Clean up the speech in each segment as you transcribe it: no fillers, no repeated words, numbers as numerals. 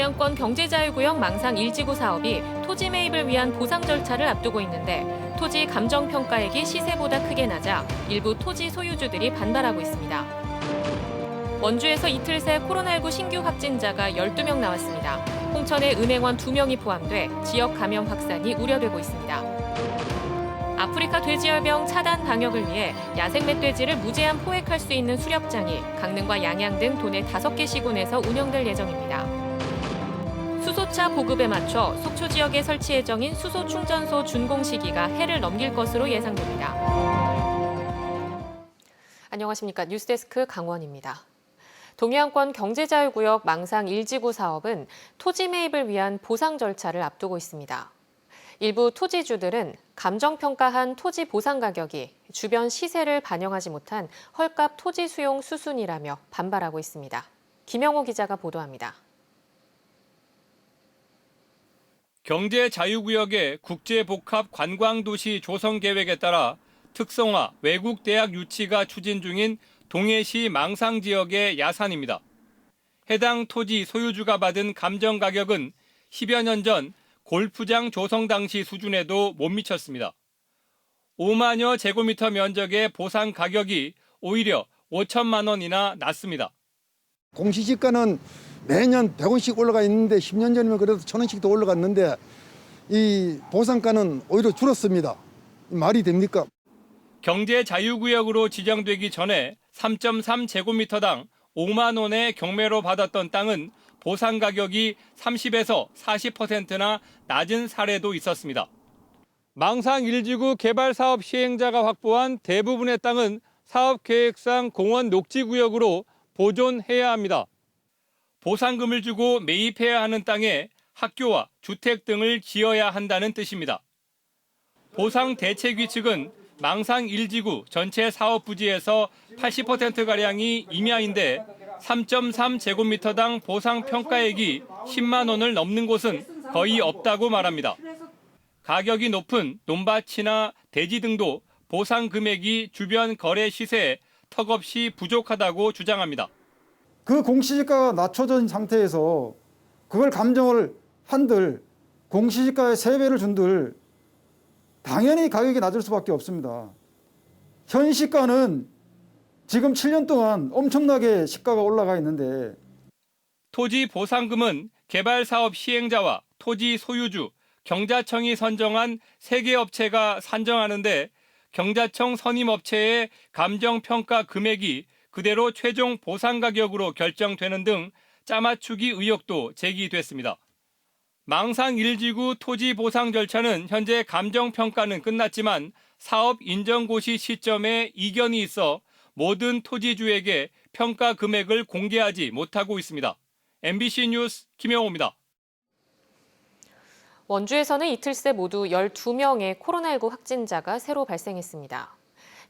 동해안권 경제자유구역 망상 1지구 사업이 토지 매입을 위한 보상 절차를 앞두고 있는데 토지 감정평가액이 시세보다 크게 낮아 일부 토지 소유주들이 반발하고 있습니다. 원주에서 이틀 새 코로나19 신규 확진자가 12명 나왔습니다. 홍천에 은행원 2명이 포함돼 지역 감염 확산이 우려되고 있습니다. 아프리카 돼지열병 차단 방역을 위해 야생 멧돼지를 무제한 포획할 수 있는 수렵장이 강릉과 양양 등 도내 5개 시군에서 운영될 예정입니다. 수소차 보급에 맞춰 속초 지역에 설치 예정인 수소 충전소 준공 시기가 해를 넘길 것으로 예상됩니다. 안녕하십니까. 뉴스데스크 강원입니다. 동해안권 경제자유구역 망상 1지구 사업은 토지 매입을 위한 보상 절차를 앞두고 있습니다. 일부 토지주들은 감정평가한 토지 보상 가격이 주변 시세를 반영하지 못한 헐값 토지 수용 수순이라며 반발하고 있습니다. 김영호 기자가 보도합니다. 경제자유구역의 국제복합관광도시 조성계획에 따라 특성화 외국 대학 유치가 추진 중인 동해시 망상 지역의 야산입니다. 해당 토지 소유주가 받은 감정 가격은 10여 년 전 골프장 조성 당시 수준에도 못 미쳤습니다. 5만여 제곱미터 면적의 보상 가격이 오히려 5천만 원이나 낮습니다. 공시지가는 매년 100원씩 올라가 있는데 10년 전이면 그래도 1,000원씩 더 올라갔는데 이 보상가는 오히려 줄었습니다. 말이 됩니까? 경제자유구역으로 지정되기 전에 3.3제곱미터당 5만 원의 경매로 받았던 땅은 보상 가격이 30에서 40%나 낮은 사례도 있었습니다. 망상 1지구 개발 사업 시행자가 확보한 대부분의 땅은 사업계획상 공원 녹지구역으로 보존해야 합니다. 보상금을 주고 매입해야 하는 땅에 학교와 주택 등을 지어야 한다는 뜻입니다. 보상 대책위 측은 망상 1지구 전체 사업 부지에서 80%가량이 임야인데 3.3제곱미터당 보상 평가액이 10만 원을 넘는 곳은 거의 없다고 말합니다. 가격이 높은 논밭이나 대지 등도 보상 금액이 주변 거래 시세에 턱없이 부족하다고 주장합니다. 그 공시지가가 낮춰진 상태에서 그걸 감정을 한들 공시지가의 3배를 준들 당연히 가격이 낮을 수밖에 없습니다. 현 시가는 지금 7년 동안 엄청나게 시가가 올라가 있는데 토지 보상금은 개발사업 시행자와 토지 소유주, 경자청이 선정한 3개 업체가 산정하는데 경자청 선임업체의 감정평가 금액이 그대로 최종 보상 가격으로 결정되는 등 짜맞추기 의혹도 제기됐습니다. 망상 1지구 토지 보상 절차는 현재 감정평가는 끝났지만 사업 인정고시 시점에 이견이 있어 모든 토지주에게 평가 금액을 공개하지 못하고 있습니다. MBC 뉴스 김영호입니다. 원주에서는 이틀 새 모두 12명의 코로나19 확진자가 새로 발생했습니다.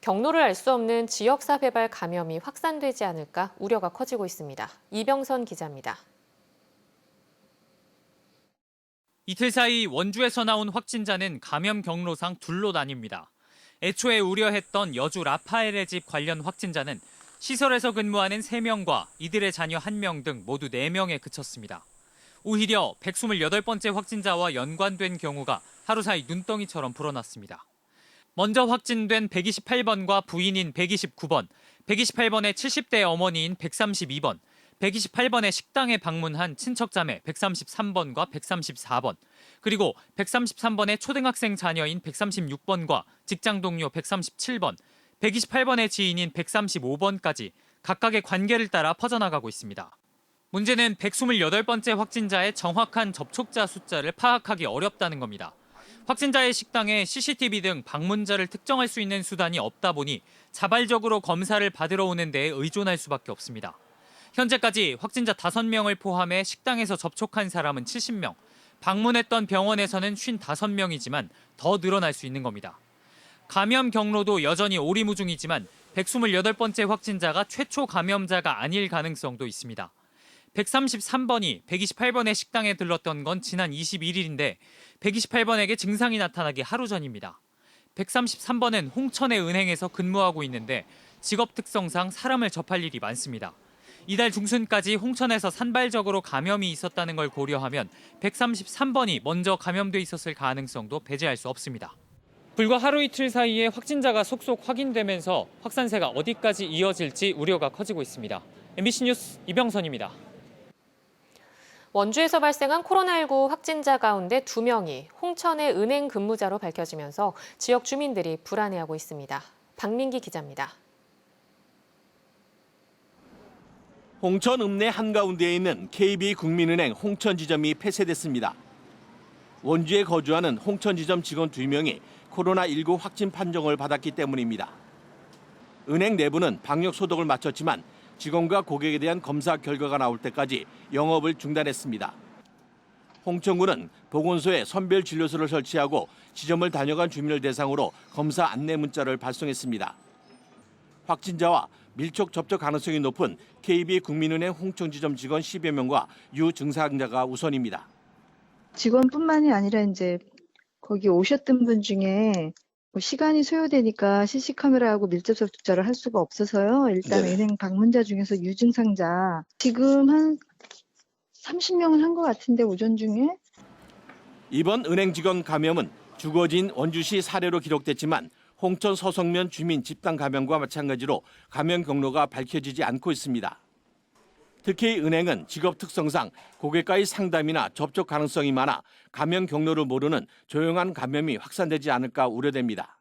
경로를 알 수 없는 지역사 배발 감염이 확산되지 않을까 우려가 커지고 있습니다. 이병선 기자입니다. 이틀 사이 원주에서 나온 확진자는 감염 경로상 둘로 나뉩니다. 애초에 우려했던 여주 라파엘의 집 관련 확진자는 시설에서 근무하는 3명과 이들의 자녀 1명 등 모두 4명에 그쳤습니다. 오히려 128번째 확진자와 연관된 경우가 하루 사이 눈덩이처럼 불어났습니다. 먼저 확진된 128번과 부인인 129번, 128번의 70대 어머니인 132번, 128번의 식당에 방문한 친척자매 133번과 134번, 그리고 133번의 초등학생 자녀인 136번과 직장 동료 137번, 128번의 지인인 135번까지 각각의 관계를 따라 퍼져나가고 있습니다. 문제는 128번째 확진자의 정확한 접촉자 숫자를 파악하기 어렵다는 겁니다. 확진자의 식당에 CCTV 등 방문자를 특정할 수 있는 수단이 없다 보니 자발적으로 검사를 받으러 오는 데에 의존할 수밖에 없습니다. 현재까지 확진자 5명을 포함해 식당에서 접촉한 사람은 70명, 방문했던 병원에서는 55명이지만 더 늘어날 수 있는 겁니다. 감염 경로도 여전히 오리무중이지만 128번째 확진자가 최초 감염자가 아닐 가능성도 있습니다. 133번이 128번의 식당에 들렀던 건 지난 21일인데 128번에게 증상이 나타나기 하루 전입니다. 133번은 홍천의 은행에서 근무하고 있는데 직업 특성상 사람을 접할 일이 많습니다. 이달 중순까지 홍천에서 산발적으로 감염이 있었다는 걸 고려하면 133번이 먼저 감염돼 있었을 가능성도 배제할 수 없습니다. 불과 하루 이틀 사이에 확진자가 속속 확인되면서 확산세가 어디까지 이어질지 우려가 커지고 있습니다. MBC 뉴스 이병선입니다. 원주에서 발생한 코로나19 확진자 가운데 2명이 홍천의 은행 근무자로 밝혀지면서 지역 주민들이 불안해하고 있습니다. 박민기 기자입니다. 홍천 읍내 한가운데에 있는 KB국민은행 홍천지점이 폐쇄됐습니다. 원주에 거주하는 홍천지점 직원 2명이 코로나19 확진 판정을 받았기 때문입니다. 은행 내부는 방역 소독을 마쳤지만 직원과 고객에 대한 검사 결과가 나올 때까지 영업을 중단했습니다. 홍천군은 보건소에 선별 진료소를 설치하고 지점을 다녀간 주민을 대상으로 검사 안내 문자를 발송했습니다. 확진자와 밀접 접촉 가능성이 높은 KB국민은행 홍천지점 직원 10여 명과 유증상자가 우선입니다. 직원뿐만이 아니라 이제 거기 오셨던 분 중에 시간이 소요되니까 CC카메라하고 밀접 접촉자를 할 수가 없어서요. 일단 은행 방문자 중에서 유증상자 지금 한 30명은 한 것 같은데 오전 중에. 이번 은행 직원 감염은 주거지인 원주시 사례로 기록됐지만 홍천 서성면 주민 집단 감염과 마찬가지로 감염 경로가 밝혀지지 않고 있습니다. 특히 은행은 직업 특성상 고객과의 상담이나 접촉 가능성이 많아 감염 경로를 모르는 조용한 감염이 확산되지 않을까 우려됩니다.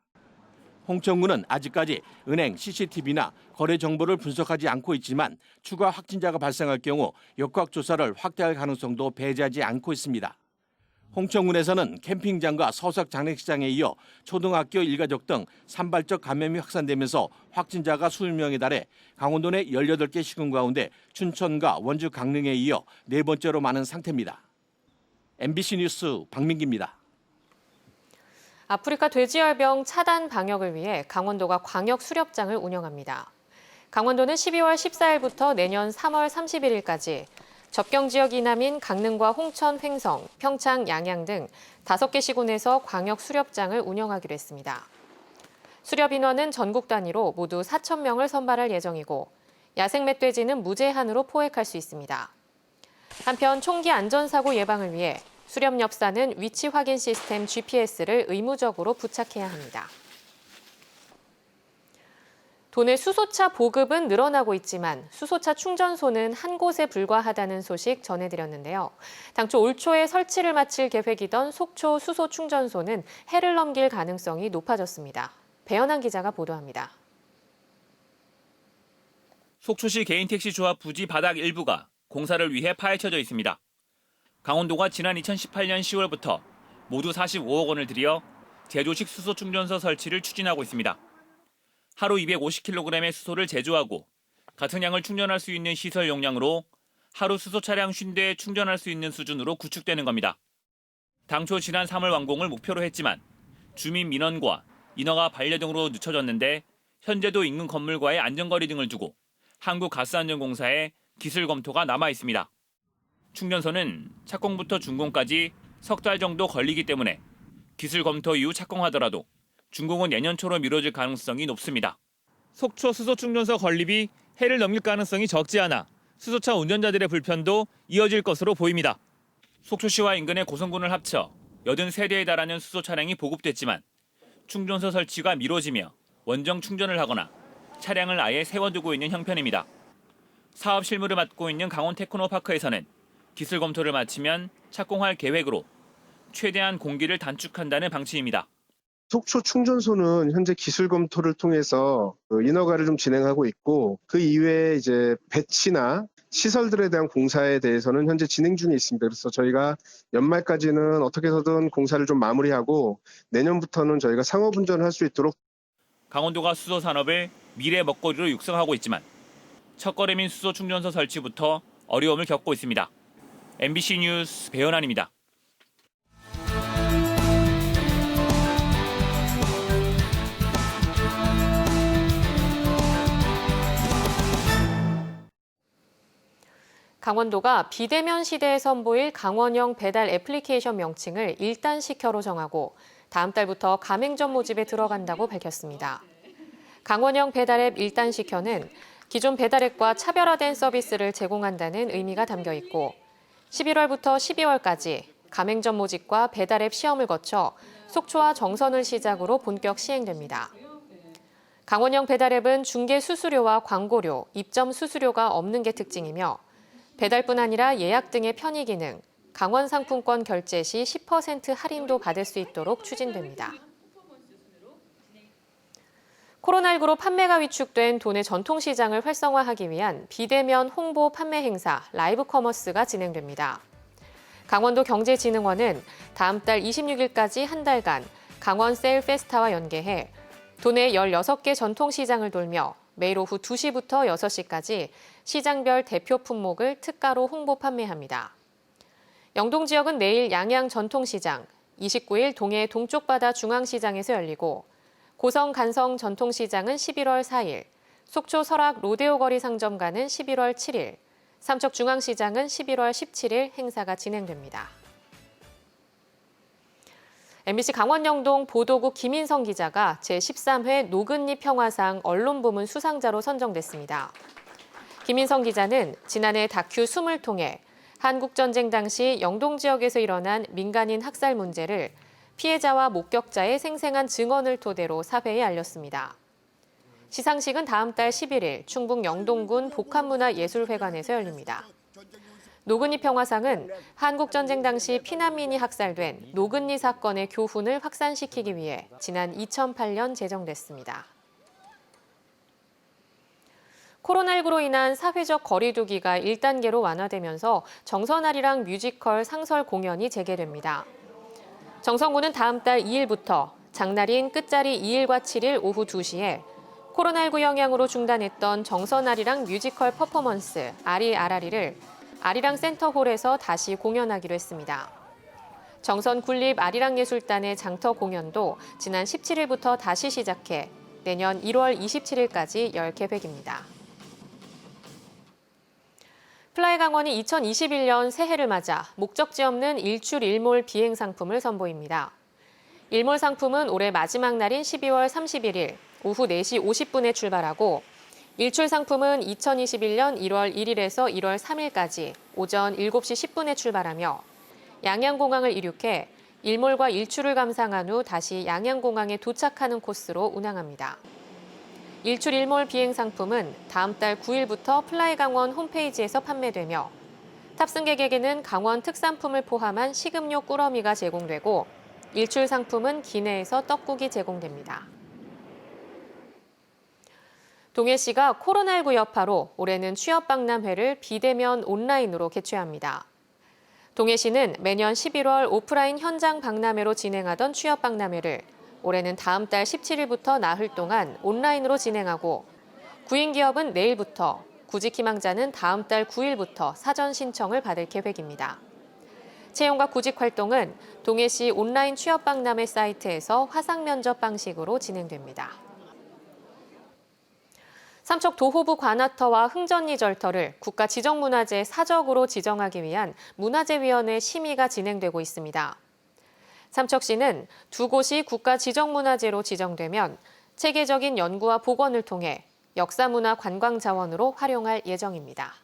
홍천군은 아직까지 은행 CCTV나 거래 정보를 분석하지 않고 있지만 추가 확진자가 발생할 경우 역학조사를 확대할 가능성도 배제하지 않고 있습니다. 홍천군에서는 캠핑장과 서석 장례식장에 이어 초등학교 일가족 등 산발적 감염이 확산되면서 확진자가 수십 명에 달해 강원도 내 18개 시군 가운데 춘천과 원주 강릉에 이어 4번째로 많은 상태입니다. MBC 뉴스 박민기입니다. 아프리카 돼지열병 차단 방역을 위해 강원도가 광역 수렵장을 운영합니다. 강원도는 12월 14일부터 내년 3월 31일까지 접경 지역 이남인 강릉과 홍천, 횡성, 평창, 양양 등 5개 시군에서 광역 수렵장을 운영하기로 했습니다. 수렵 인원은 전국 단위로 모두 4,000명을 선발할 예정이고 야생 멧돼지는 무제한으로 포획할 수 있습니다. 한편 총기 안전사고 예방을 위해 수렵엽사는 위치 확인 시스템 GPS를 의무적으로 부착해야 합니다. 도내 수소차 보급은 늘어나고 있지만 수소차 충전소는 한 곳에 불과하다는 소식 전해드렸는데요. 당초 올 초에 설치를 마칠 계획이던 속초 수소 충전소는 해를 넘길 가능성이 높아졌습니다. 배현한 기자가 보도합니다. 속초시 개인택시 조합 부지 바닥 일부가 공사를 위해 파헤쳐져 있습니다. 강원도가 지난 2018년 10월부터 모두 45억 원을 들여 제조식 수소 충전소 설치를 추진하고 있습니다. 하루 250kg의 수소를 제조하고 같은 양을 충전할 수 있는 시설 용량으로 하루 수소 차량 50대에 충전할 수 있는 수준으로 구축되는 겁니다. 당초 지난 3월 완공을 목표로 했지만 주민 민원과 인허가 반려 등으로 늦춰졌는데 현재도 인근 건물과의 안전거리 등을 두고 한국가스안전공사에 기술 검토가 남아 있습니다. 충전소는 착공부터 준공까지 석 달 정도 걸리기 때문에 기술 검토 이후 착공하더라도 준공은 내년 초로 미뤄질 가능성이 높습니다. 속초 수소 충전소 건립이 해를 넘길 가능성이 적지 않아 수소차 운전자들의 불편도 이어질 것으로 보입니다. 속초시와 인근의 고성군을 합쳐 83대에 달하는 수소 차량이 보급됐지만 충전소 설치가 미뤄지며 원정 충전을 하거나 차량을 아예 세워두고 있는 형편입니다. 사업 실무를 맡고 있는 강원 테크노파크에서는 기술 검토를 마치면 착공할 계획으로 최대한 공기를 단축한다는 방침입니다. 속초 충전소는 현재 기술 검토를 통해서 인허가를 좀 진행하고 있고 그 이외에 이제 배치나 시설들에 대한 공사에 대해서는 현재 진행 중에 있습니다. 그래서 저희가 연말까지는 어떻게 해서든 공사를 좀 마무리하고 내년부터는 저희가 상업운전을 할 수 있도록. 강원도가 수소 산업을 미래 먹거리로 육성하고 있지만 첫걸음인 수소 충전소 설치부터 어려움을 겪고 있습니다. MBC 뉴스 배현환입니다. 강원도가 비대면 시대에 선보일 강원형 배달 애플리케이션 명칭을 일단시켜로 정하고 다음 달부터 가맹점 모집에 들어간다고 밝혔습니다. 강원형 배달앱 일단시켜는 기존 배달앱과 차별화된 서비스를 제공한다는 의미가 담겨 있고 11월부터 12월까지 가맹점 모집과 배달앱 시험을 거쳐 속초와 정선을 시작으로 본격 시행됩니다. 강원형 배달앱은 중개 수수료와 광고료, 입점 수수료가 없는 게 특징이며 배달뿐 아니라 예약 등의 편의 기능, 강원 상품권 결제 시 10% 할인도 받을 수 있도록 추진됩니다. 코로나19로 판매가 위축된 도내 전통시장을 활성화하기 위한 비대면 홍보 판매 행사 라이브 커머스가 진행됩니다. 강원도 경제진흥원은 다음 달 26일까지 한 달간 강원 세일 페스타와 연계해 도내 16개 전통시장을 돌며 매일 오후 2시부터 6시까지 시장별 대표 품목을 특가로 홍보 판매합니다. 영동 지역은 내일 양양 전통시장, 29일 동해 동쪽바다 중앙시장에서 열리고 고성 간성 전통시장은 11월 4일, 속초 설악 로데오 거리 상점가는 11월 7일, 삼척 중앙시장은 11월 17일 행사가 진행됩니다. MBC 강원 영동 보도국 김인성 기자가 제13회 노근리 평화상 언론부문 수상자로 선정됐습니다. 김인성 기자는 지난해 다큐 숨을 통해 한국전쟁 당시 영동 지역에서 일어난 민간인 학살 문제를 피해자와 목격자의 생생한 증언을 토대로 사회에 알렸습니다. 시상식은 다음 달 11일 충북 영동군 복합문화예술회관에서 열립니다. 노근리 평화상은 한국전쟁 당시 피난민이 학살된 노근리 사건의 교훈을 확산시키기 위해 지난 2008년 제정됐습니다. 코로나19로 인한 사회적 거리 두기가 1단계로 완화되면서 정선아리랑 뮤지컬 상설 공연이 재개됩니다. 정선군은 다음 달 2일부터 장날인 끝자리 2일과 7일 오후 2시에 코로나19 영향으로 중단했던 정선아리랑 뮤지컬 퍼포먼스 아리아라리를 아리랑 센터홀에서 다시 공연하기로 했습니다. 정선 군립 아리랑예술단의 장터 공연도 지난 17일부터 다시 시작해 내년 1월 27일까지 열 계획입니다. 플라이강원이 2021년 새해를 맞아 목적지 없는 일출 일몰 비행 상품을 선보입니다. 일몰 상품은 올해 마지막 날인 12월 31일 오후 4시 50분에 출발하고 일출 상품은 2021년 1월 1일에서 1월 3일까지 오전 7시 10분에 출발하며 양양공항을 이륙해 일몰과 일출을 감상한 후 다시 양양공항에 도착하는 코스로 운항합니다. 일출 일몰 비행 상품은 다음 달 9일부터 플라이강원 홈페이지에서 판매되며 탑승객에게는 강원 특산품을 포함한 식음료 꾸러미가 제공되고 일출 상품은 기내에서 떡국이 제공됩니다. 동해시가 코로나19 여파로 올해는 취업박람회를 비대면 온라인으로 개최합니다. 동해시는 매년 11월 오프라인 현장 박람회로 진행하던 취업박람회를 올해는 다음 달 17일부터 나흘 동안 온라인으로 진행하고 구인기업은 내일부터, 구직 희망자는 다음 달 9일부터 사전 신청을 받을 계획입니다. 채용과 구직 활동은 동해시 온라인 취업박람회 사이트에서 화상면접 방식으로 진행됩니다. 삼척 도호부 관아터와 흥전리 절터를 국가지정문화재 사적으로 지정하기 위한 문화재위원회 심의가 진행되고 있습니다. 삼척시는 두 곳이 국가지정문화재로 지정되면 체계적인 연구와 복원을 통해 역사문화 관광자원으로 활용할 예정입니다.